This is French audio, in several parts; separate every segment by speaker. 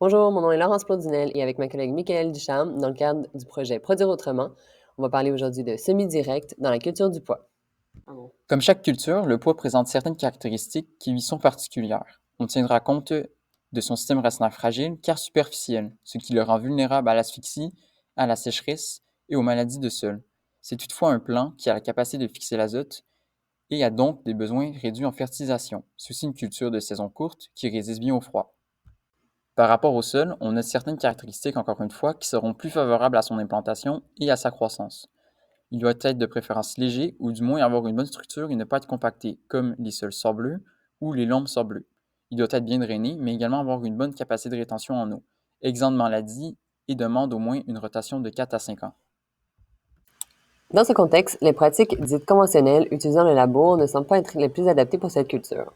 Speaker 1: Bonjour, mon nom est Laurence Plaudinet et avec ma collègue Michaëlle Ducharme, dans le cadre du projet Produire autrement, on va parler aujourd'hui de semi-direct dans la culture du pois.
Speaker 2: Comme chaque culture, le pois présente certaines caractéristiques qui lui sont particulières. On tiendra compte de son système racinaire fragile car superficiel, ce qui le rend vulnérable à l'asphyxie, à la sécheresse et aux maladies de sol. C'est toutefois un plant qui a la capacité de fixer l'azote et a donc des besoins réduits en fertilisation. C'est aussi une culture de saison courte qui résiste bien au froid. Par rapport au sol, on a certaines caractéristiques, encore une fois, qui seront plus favorables à son implantation et à sa croissance. Il doit être de préférence léger ou du moins avoir une bonne structure et ne pas être compacté, comme les sols sableux ou les lombes sableux. Il doit être bien drainé, mais également avoir une bonne capacité de rétention en eau, exempt de maladies et demande au moins une rotation de 4 à 5 ans.
Speaker 1: Dans ce contexte, les pratiques dites conventionnelles utilisant le labour ne semblent pas être les plus adaptées pour cette culture.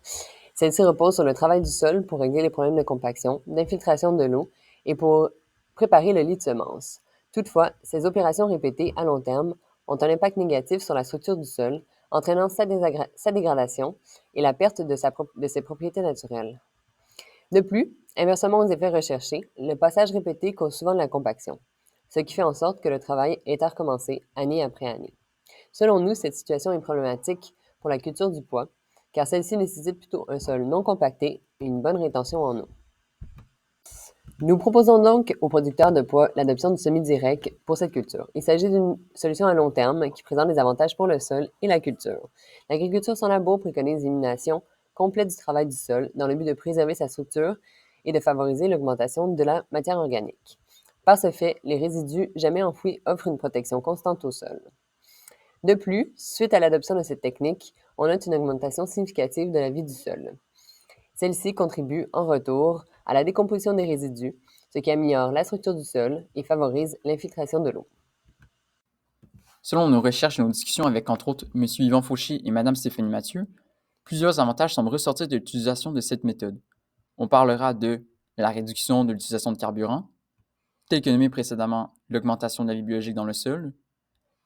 Speaker 1: Celles-ci reposent sur le travail du sol pour régler les problèmes de compaction, d'infiltration de l'eau et pour préparer le lit de semences. Toutefois, ces opérations répétées à long terme ont un impact négatif sur la structure du sol, entraînant sa dégradation et la perte de ses propriétés naturelles. De plus, inversement aux effets recherchés, le passage répété cause souvent de la compaction, ce qui fait en sorte que le travail est à recommencer année après année. Selon nous, cette situation est problématique pour la culture du pois, car celle-ci nécessite plutôt un sol non compacté et une bonne rétention en eau. Nous proposons donc aux producteurs de pois l'adoption du semi-direct pour cette culture. Il s'agit d'une solution à long terme qui présente des avantages pour le sol et la culture. L'agriculture sans labour préconise l'élimination complète du travail du sol dans le but de préserver sa structure et de favoriser l'augmentation de la matière organique. Par ce fait, les résidus jamais enfouis offrent une protection constante au sol. De plus, suite à l'adoption de cette technique, on note une augmentation significative de la vie du sol. Celle-ci contribue, en retour, à la décomposition des résidus, ce qui améliore la structure du sol et favorise l'infiltration de l'eau.
Speaker 2: Selon nos recherches et nos discussions avec entre autres M. Yvan Fauché et Mme Stéphanie Mathieu, plusieurs avantages semblent ressortir de l'utilisation de cette méthode. On parlera de la réduction de l'utilisation de carburant, tel que nommé précédemment l'augmentation de la vie biologique dans le sol,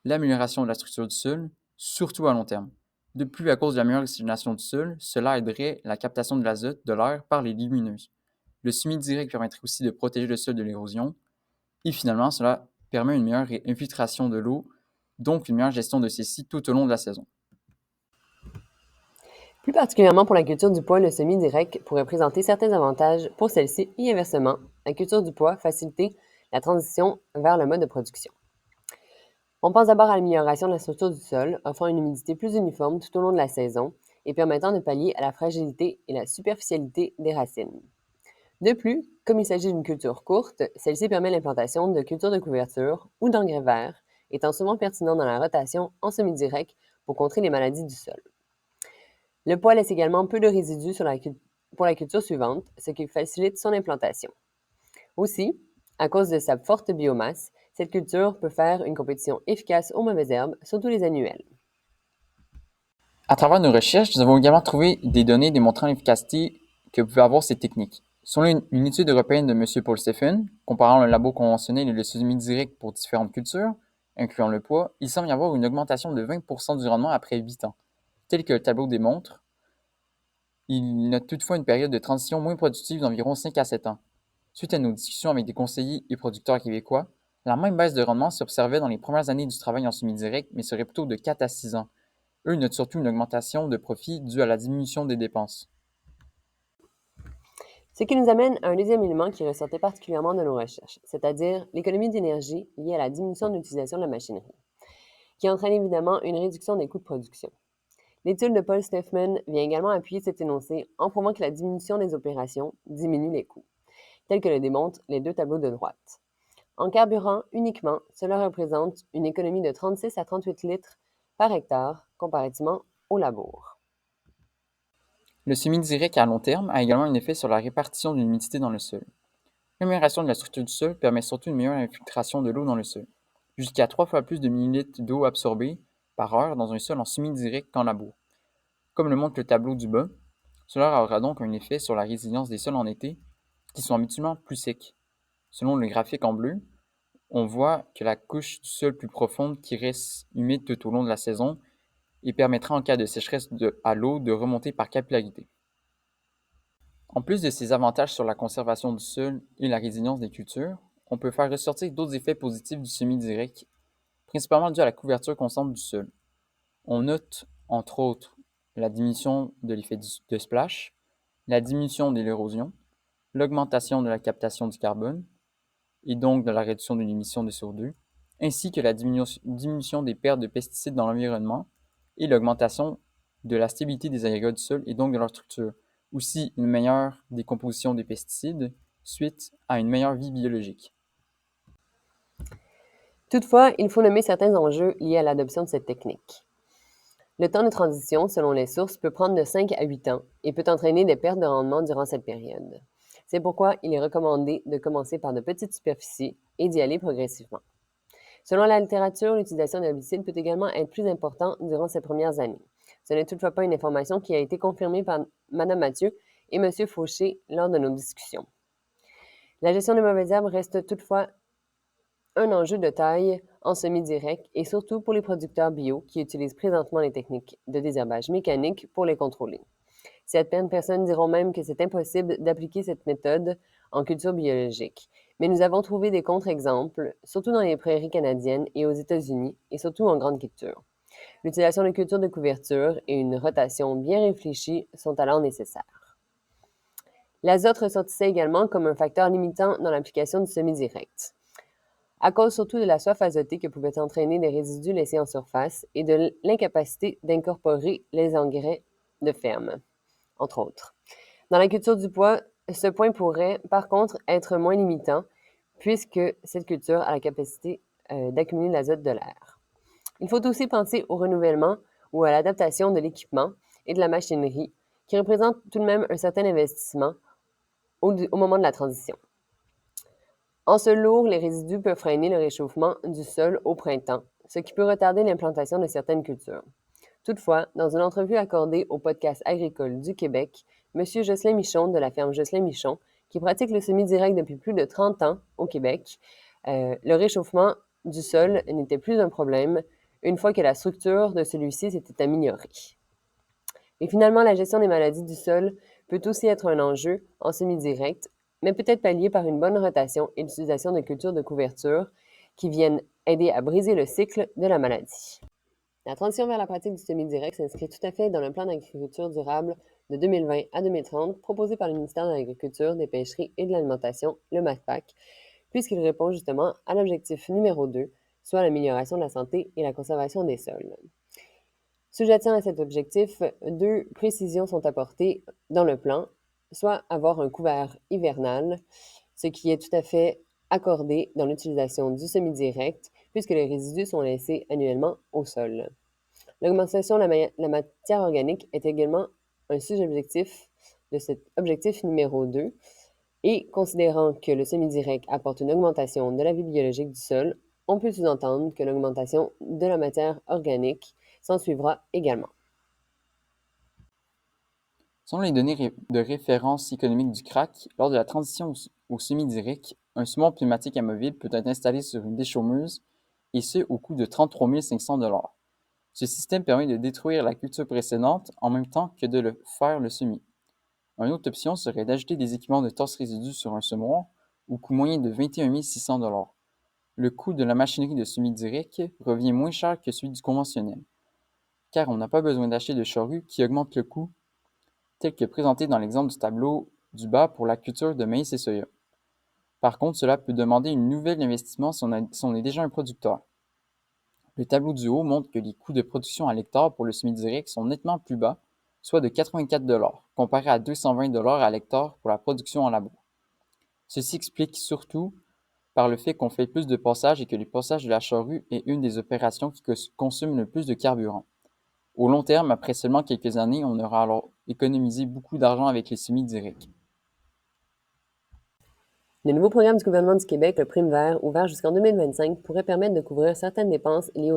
Speaker 2: l'amélioration de la structure du sol, surtout à long terme. De plus, à cause de la meilleure oxygénation du sol, cela aiderait la captation de l'azote de l'air par les légumineuses. Le semi-direct permettrait aussi de protéger le sol de l'érosion. Et finalement, cela permet une meilleure infiltration de l'eau, donc une meilleure gestion de celle-ci tout au long de la saison.
Speaker 1: Plus particulièrement pour la culture du pois, le semi-direct pourrait présenter certains avantages pour celle-ci et inversement, la culture du pois faciliter la transition vers le mode de production. On pense d'abord à l'amélioration de la structure du sol, offrant une humidité plus uniforme tout au long de la saison et permettant de pallier à la fragilité et la superficialité des racines. De plus, comme il s'agit d'une culture courte, celle-ci permet l'implantation de cultures de couverture ou d'engrais verts, étant souvent pertinent dans la rotation en semi-direct pour contrer les maladies du sol. Le pois laisse également peu de résidus pour la culture suivante, ce qui facilite son implantation. Aussi, à cause de sa forte biomasse, cette culture peut faire une compétition efficace aux mauvaises herbes, surtout les annuelles.
Speaker 2: À travers nos recherches, nous avons également trouvé des données démontrant l'efficacité que pouvaient avoir ces techniques. Selon une étude européenne de M. Paul Stephen, comparant le labo conventionnel et le semi-direct pour différentes cultures, incluant le pois, il semble y avoir une augmentation de 20% du rendement après 8 ans. Tel que le tableau démontre, il note toutefois une période de transition moins productive d'environ 5 à 7 ans. Suite à nos discussions avec des conseillers et producteurs québécois, la même baisse de rendement s'observait dans les premières années du travail en semi-direct, mais serait plutôt de 4 à 6 ans. Eux notent surtout une augmentation de profit due à la diminution des dépenses.
Speaker 1: Ce qui nous amène à un deuxième élément qui ressortait particulièrement de nos recherches, c'est-à-dire l'économie d'énergie liée à la diminution de l'utilisation de la machinerie, qui entraîne évidemment une réduction des coûts de production. L'étude de Paul Steffman vient également appuyer cet énoncé en prouvant que la diminution des opérations diminue les coûts, tel que le démontrent les deux tableaux de droite. En carburant uniquement, cela représente une économie de 36 à 38 litres par hectare comparativement au labour.
Speaker 2: Le semi-direct à long terme a également un effet sur la répartition de l'humidité dans le sol. L'amélioration de la structure du sol permet surtout une meilleure infiltration de l'eau dans le sol, jusqu'à 3 fois plus de millilitres d'eau absorbée par heure dans un sol en semi-direct qu'en labour. Comme le montre le tableau du bas, cela aura donc un effet sur la résilience des sols en été, qui sont habituellement plus secs. Selon le graphique en bleu, on voit que la couche du sol plus profonde qui reste humide tout au long de la saison et permettra en cas de sécheresse à l'eau de remonter par capillarité. En plus de ces avantages sur la conservation du sol et la résilience des cultures, on peut faire ressortir d'autres effets positifs du semi-direct, principalement dû à la couverture constante du sol. On note, entre autres, la diminution de l'effet de splash, la diminution de l'érosion, l'augmentation de la captation du carbone, et donc de la réduction de l'émission de CO2, ainsi que la diminution des pertes de pesticides dans l'environnement et l'augmentation de la stabilité des agrégats du sol et donc de leur structure. Aussi, une meilleure décomposition des pesticides suite à une meilleure vie biologique.
Speaker 1: Toutefois, il faut nommer certains enjeux liés à l'adoption de cette technique. Le temps de transition, selon les sources, peut prendre de 5 à 8 ans et peut entraîner des pertes de rendement durant cette période. C'est pourquoi il est recommandé de commencer par de petites superficies et d'y aller progressivement. Selon la littérature, l'utilisation d'herbicides peut également être plus importante durant ces premières années. Ce n'est toutefois pas une information qui a été confirmée par Mme Mathieu et M. Fauché lors de nos discussions. La gestion des mauvaises herbes reste toutefois un enjeu de taille en semi-direct et surtout pour les producteurs bio qui utilisent présentement les techniques de désherbage mécanique pour les contrôler. Certaines personnes diront même que c'est impossible d'appliquer cette méthode en culture biologique, mais nous avons trouvé des contre-exemples, surtout dans les prairies canadiennes et aux États-Unis, et surtout en grande culture. L'utilisation de cultures de couverture et une rotation bien réfléchie sont alors nécessaires. L'azote ressortissait également comme un facteur limitant dans l'application du semi-direct, à cause surtout de la soif azotée que pouvaient entraîner les résidus laissés en surface et de l'incapacité d'incorporer les engrais de ferme, entre autres. Dans la culture du bois, ce point pourrait, par contre, être moins limitant, puisque cette culture a la capacité d'accumuler l'azote de l'air. Il faut aussi penser au renouvellement ou à l'adaptation de l'équipement et de la machinerie, qui représente tout de même un certain investissement au moment de la transition. En sol lourd, les résidus peuvent freiner le réchauffement du sol au printemps, ce qui peut retarder l'implantation de certaines cultures. Toutefois, dans une entrevue accordée au podcast agricole du Québec, M. Jocelyn Michon de la ferme Jocelyn Michon, qui pratique le semi-direct depuis plus de 30 ans au Québec, le réchauffement du sol n'était plus un problème une fois que la structure de celui-ci s'était améliorée. Et finalement, la gestion des maladies du sol peut aussi être un enjeu en semi-direct, mais peut être pallié par une bonne rotation et l'utilisation de cultures de couverture qui viennent aider à briser le cycle de la maladie. La transition vers la pratique du semi-direct s'inscrit tout à fait dans le plan d'agriculture durable de 2020 à 2030 proposé par le ministère de l'Agriculture, des Pêcheries et de l'Alimentation, le MAFPAC, puisqu'il répond justement à l'objectif numéro 2, soit l'amélioration de la santé et la conservation des sols. Sous-jacent à cet objectif, deux précisions sont apportées dans le plan, soit avoir un couvert hivernal, ce qui est tout à fait accordé dans l'utilisation du semi-direct, puisque les résidus sont laissés annuellement au sol. L'augmentation de la matière organique est également un sous-objectif de cet objectif numéro 2, et considérant que le semi-direct apporte une augmentation de la vie biologique du sol, on peut sous-entendre que l'augmentation de la matière organique s'en suivra également.
Speaker 2: Selon les données de référence économique du CRAC, lors de la transition au semi-direct, un semoir pneumatique amovible peut être installé sur une déchaumeuse, et ce au coût de 33 500 $. Ce système permet de détruire la culture précédente en même temps que de le faire le semis. Une autre option serait d'ajouter des équipements de tasse résidus sur un semoir, au coût moyen de 21 600 $. Le coût de la machinerie de semi-direct revient moins cher que celui du conventionnel, car on n'a pas besoin d'acheter de charrues qui augmentent le coût, tel que présenté dans l'exemple du tableau du bas pour la culture de maïs et soya. Par contre, cela peut demander un nouvel investissement si on est déjà un producteur. Le tableau du haut montre que les coûts de production à l'hectare pour le semi-direct sont nettement plus bas, soit de 84 $, comparé à 220 $ à l'hectare pour la production en labo. Ceci s'explique surtout par le fait qu'on fait plus de passages et que le passage de la charrue est une des opérations qui consomme le plus de carburant. Au long terme, après seulement quelques années, on aura alors économisé beaucoup d'argent avec les semi-directs.
Speaker 1: Le nouveau programme du gouvernement du Québec, le Prime vert, ouvert jusqu'en 2025, pourrait permettre de couvrir certaines dépenses liées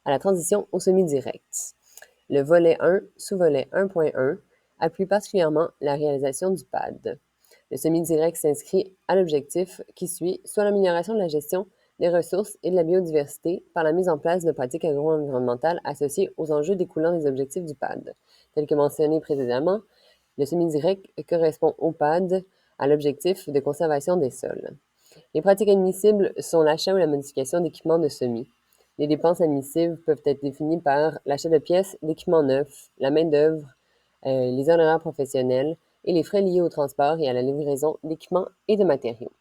Speaker 1: à la transition au semi-direct. Le volet 1, sous-volet 1.1, appuie particulièrement la réalisation du PAD. Le semi-direct s'inscrit à l'objectif qui suit, soit l'amélioration de la gestion des ressources et de la biodiversité par la mise en place de pratiques agro-environnementales associées aux enjeux découlant des objectifs du PAD, tels que mentionnés précédemment, Le semi-direct correspond au PAD, à l'objectif de conservation des sols. Les pratiques admissibles sont l'achat ou la modification d'équipements de semis. Les dépenses admissibles peuvent être définies par l'achat de pièces, d'équipements neufs, la main-d'œuvre, les honoraires professionnels et les frais liés au transport et à la livraison d'équipements et de matériaux.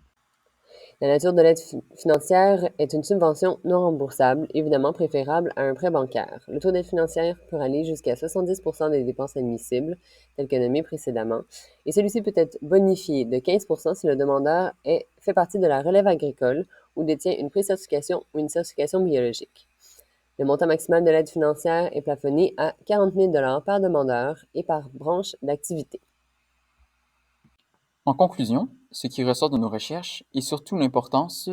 Speaker 1: La nature de l'aide financière est une subvention non remboursable, évidemment préférable à un prêt bancaire. Le taux d'aide financière peut aller jusqu'à 70% des dépenses admissibles, telles que nommées précédemment, et celui-ci peut être bonifié de 15% si le demandeur fait partie de la relève agricole ou détient une pré-certification ou une certification biologique. Le montant maximal de l'aide financière est plafonné à 40 000 par demandeur et par branche d'activité.
Speaker 2: En conclusion, ce qui ressort de nos recherches est surtout l'importance,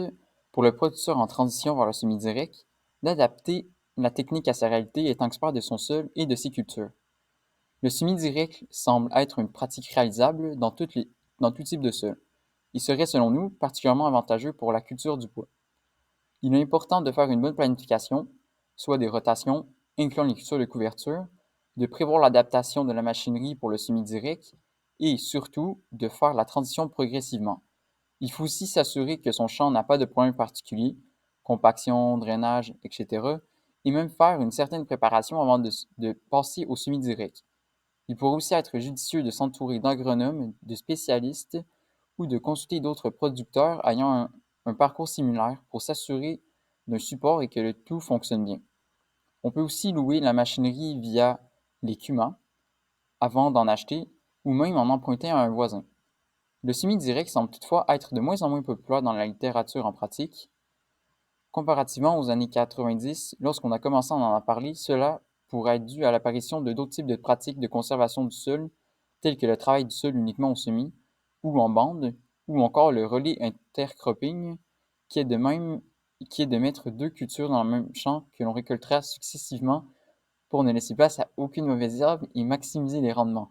Speaker 2: pour le producteur en transition vers le semi-direct, d'adapter la technique à sa réalité et étant expert de son sol et de ses cultures. Le semi-direct semble être une pratique réalisable dans tout type de sol. Il serait, selon nous, particulièrement avantageux pour la culture du bois. Il est important de faire une bonne planification, soit des rotations, incluant les cultures de couverture, de prévoir l'adaptation de la machinerie pour le semi-direct et, surtout, de faire la transition progressivement. Il faut aussi s'assurer que son champ n'a pas de problème particulier, compaction, drainage, etc., et même faire une certaine préparation avant de passer au semi-direct. Il pourrait aussi être judicieux de s'entourer d'agronomes, de spécialistes ou de consulter d'autres producteurs ayant un parcours similaire pour s'assurer d'un support et que le tout fonctionne bien. On peut aussi louer la machinerie via les CUMA avant d'en acheter ou même en emprunter à un voisin. Le semi-direct semble toutefois être de moins en moins populaire dans la littérature en pratique. Comparativement aux années 90, lorsqu'on a commencé à en parler, cela pourrait être dû à l'apparition de d'autres types de pratiques de conservation du sol, telles que le travail du sol uniquement au semis ou en bande, ou encore le relais intercropping, qui est de mettre deux cultures dans le même champ que l'on récoltera successivement pour ne laisser place à aucune mauvaise herbe et maximiser les rendements.